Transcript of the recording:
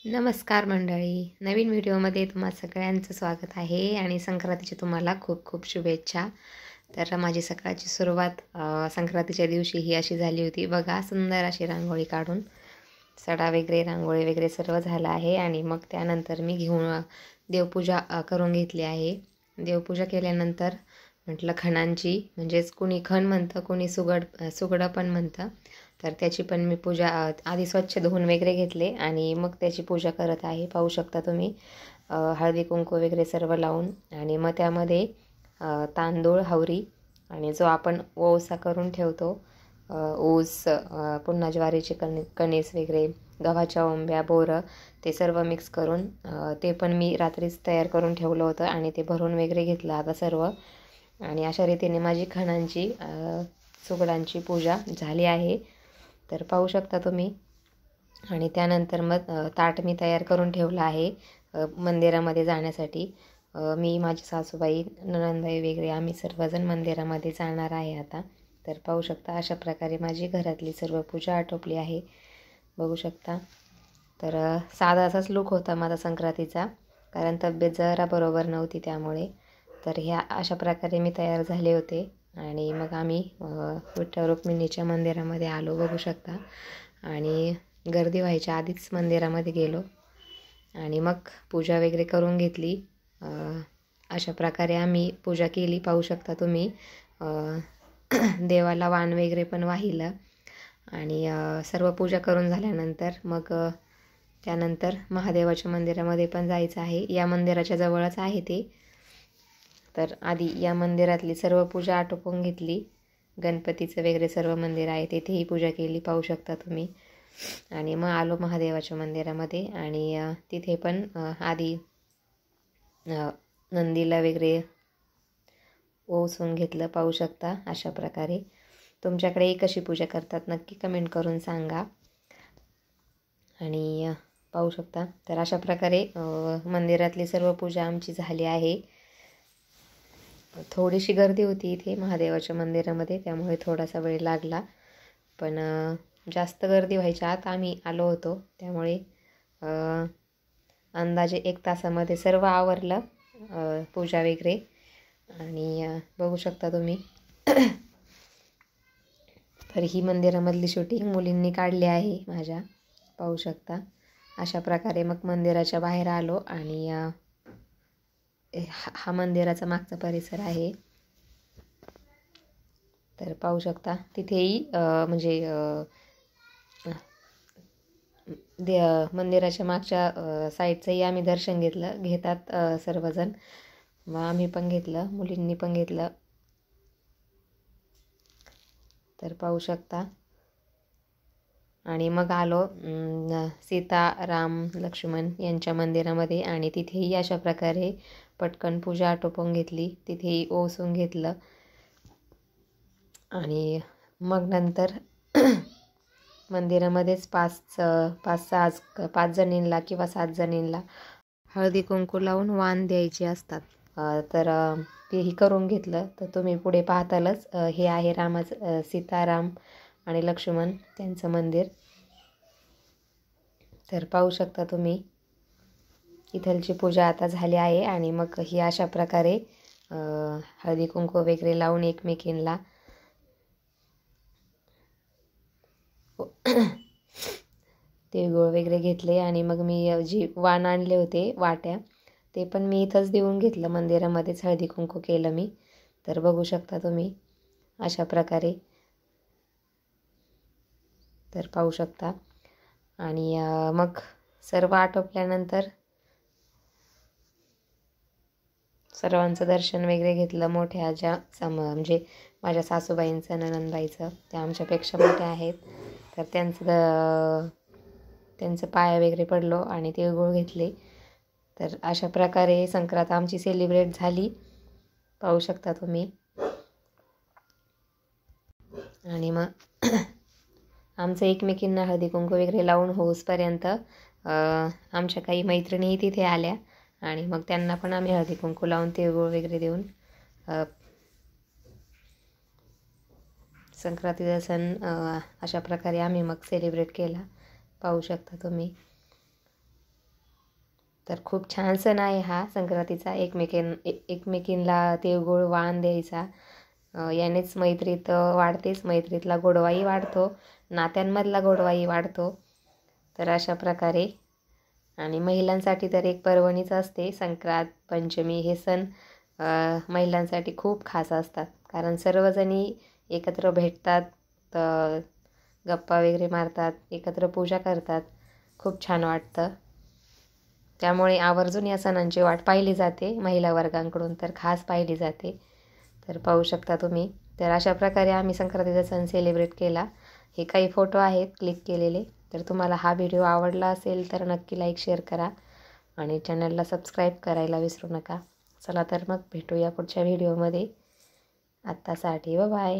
नमस्कार मंडळी, नवीन व्हिडिओमध्ये तुम्हा सगळ्यांचं स्वागत आहे आणि संक्रांतीची तुम्हाला खूप खूप शुभेच्छा. तर माझी सकाळची सुरुवात संक्रांतीच्या दिवशी ही अशी झाली होती. बघा, सुंदर अशी रांगोळी काढून सडा वगैरे, रांगोळी वगैरे सर्व झालं आहे आणि मग त्यानंतर मी घेऊन देवपूजा करून घेतली आहे. देवपूजा केल्यानंतर म्हटलं खणांची, म्हणजेच कुणी खण म्हणतं, कुणी सुगडं पण म्हणतं. तर त्याची पण मी पूजा आधी स्वच्छ धुवून वगैरे घेतले आणि मग त्याची पूजा करत आहे. पाहू शकता तुम्ही, हळदी कुंकू वगैरे सर्व लावून आणि मग त्यामध्ये तांदूळ, हवरी आणि जो आपण ओसा करून ठेवतो, ऊस, पुन्हा ज्वारीचे कणीस वगैरे, गव्हाच्या ओंब्या, बोरं, ते सर्व मिक्स करून ते पण मी रात्रीच तयार करून ठेवलं होतं आणि ते भरून वगैरे घेतलं आता सर्व. आणि अशा रीतीने माझी खणांची, सुगडांची पूजा झाली आहे. तर पाहू शकता तुम्ही. आणि त्यानंतर मग ताट मी तयार करून ठेवलं आहे मंदिरामध्ये जाण्यासाठी. मी, माझी सासूबाई, नणंदबाई वगैरे आम्ही सर्वजण मंदिरामध्ये जाणार आहे आता. तर पाहू शकता, अशा प्रकारे माझी घरातली सर्व पूजा आटोपली आहे. बघू शकता. तर साधा असाच लूक होता माझा संक्रांतीचा, कारण तब्येत जरा बरोबर नव्हती त्यामुळे. तर ह्या अशा प्रकारे मी तयार झाले होते आणि मग आम्ही विठ्ठल रुक्मिणीच्या मंदिरामध्ये आलो, बघू शकता. आणि गर्दी व्हायच्या आधीच मंदिरामध्ये गेलो आणि मग पूजा वगैरे करून घेतली. अशा प्रकारे आम्ही पूजा केली, पाहू शकता तुम्ही. देवाला वाण वगैरे पण वाहिलं आणि सर्व पूजा करून झाल्यानंतर मग त्यानंतर महादेवाच्या मंदिरामध्ये पण जायचं आहे. या मंदिराच्या जवळच आहे ते. तर आधी या मंदिरातली सर्व पूजा आटोपून घेतली. गणपतीचं वगैरे सर्व मंदिर आहे, तेथेही पूजा केली, पाहू शकता तुम्ही. आणि मग आलो महादेवाच्या मंदिरामध्ये आणि तिथे पण आधी नंदीला वगैरे ओवाळून घेतलं, पाहू शकता. अशा प्रकारे तुमच्याकडेही कशी पूजा करतात नक्की कमेंट करून सांगा. आणि पाहू शकता. तर अशा प्रकारे मंदिरातली सर्व पूजा आमची झाली आहे. थोडीशी गर्दी होती इथे महादेवाच्या मंदिरामध्ये, त्यामुळे थोडासा वेळ लागला. पण जास्त गर्दी व्हायच्या आत आम्ही आलो होतो, त्यामुळे अंदाजे 1 तासामध्ये सर्व आवरलं, पूजा वगैरे. आणि बघू शकता तुम्ही. तर ही मंदिरामधली शूटिंग मुलींनी काढली आहे माझ्या, पाहू शकता. अशा प्रकारे मग मंदिराच्या बाहेर आलो आणि हा मंदिराचा मागचा परिसर आहे. तर पाहू शकता तिथेही म्हणजे मंदिराच्या मागच्या साईडचंही आम्ही दर्शन घेतात सर्वजण. व आम्ही पण घेतलं, मुलींनी पण घेतलं. तर पाहू शकता. आणि मग आलो सीता, राम, लक्ष्मण यांच्या मंदिरामध्ये आणि तिथेही अशा प्रकारे पटकन पूजा आटोपून घेतली. तिथेही ओवाळून घेतलं आणि मग नंतर मंदिरामध्येच 5 जणींना किंवा 7 जणींना हळदी कुंकू लावून वाण द्यायचे असतात. तर तेही करून घेतलं. तर तुम्ही पुढे पाहतालच, हे आहे रामाचं, सीताराम आणि लक्ष्मण त्यांचं मंदिर. तर पाहू शकता तुम्ही. इथलची पूजा आता झाली आहे आणि मग ही अशा प्रकारे हळदी कुंकू वगैरे लावून एकमेकींना तिळगुळ वगैरे घेतले. आणि मग मी जी वाण आणले होते, वाट्या, ते पण मी इथंच देऊन घेतलं, मंदिरामध्येच हळदी कुंकू केलं मी. तर बघू शकता तुम्ही अशा प्रकारे. तर पाहू शकता. आणि मग सर्व आटोपल्यानंतर सर्वांचं दर्शन वगैरे घेतलं. मोठ्या आज्या म्हणजे माझ्या सासूबाईंचं, नणंदबाईचं, त्या आमच्यापेक्षा मोठ्या आहेत. तर त्यांचं पाया वगैरे पडलो आणि तिळगुळ घेतले. तर अशा प्रकारे संक्रांत आमची सेलिब्रेट झाली, पाहू शकता तुम्ही. आणि मग आमचं एकमेकींना हळदी कुंकू वगैरे लावून होऊसपर्यंत आमच्या काही मैत्रिणीही तिथे आल्या आणि मग त्यांना पण आम्ही हळदी कुंकू लावून तिळगुळ वगैरे देऊन संक्रांतीचा सण अशा प्रकारे आम्ही मग सेलिब्रेट केला, पाहू शकता तुम्ही. तर खूप छान सण आहे हा संक्रांतीचा. एकमेकींना तिळगुळ वाण द्यायचा. यानेच मैत्री तर वाढतेच, मैत्रीतला गोडवाही वाढतो, नात्यांमधला गोडवाही वाढतो. तर अशा प्रकारे आणि महिलांसाठी तर एक पर्वणीच असते संक्रांत, पंचमी हे सण महिलांसाठी खूप खास असतात. कारण सर्वजणी एकत्र भेटतात, गप्पा वगैरे मारतात, एकत्र पूजा करतात. खूप छान वाटतं. त्यामुळे आवर्जून या सणांची वाट पाहिली जाते, महिला वर्गांकडून तर खास पाहिली जाते. तर पाहू शकता तुम्ही. तर अशा प्रकारे आम्ही संक्रांतीचा सण सेलिब्रेट केला. हे काही फोटो आहेत क्लिक केलेले. तर तुम्हाला हा व्हिडिओ आवडला असेल तर नक्की लाईक शेअर करा आणि चॅनलला सबस्क्राईब करायला विसरू नका. चला तर मग भेटूया पुढच्या व्हिडिओमध्ये. आत्तासाठी बाय.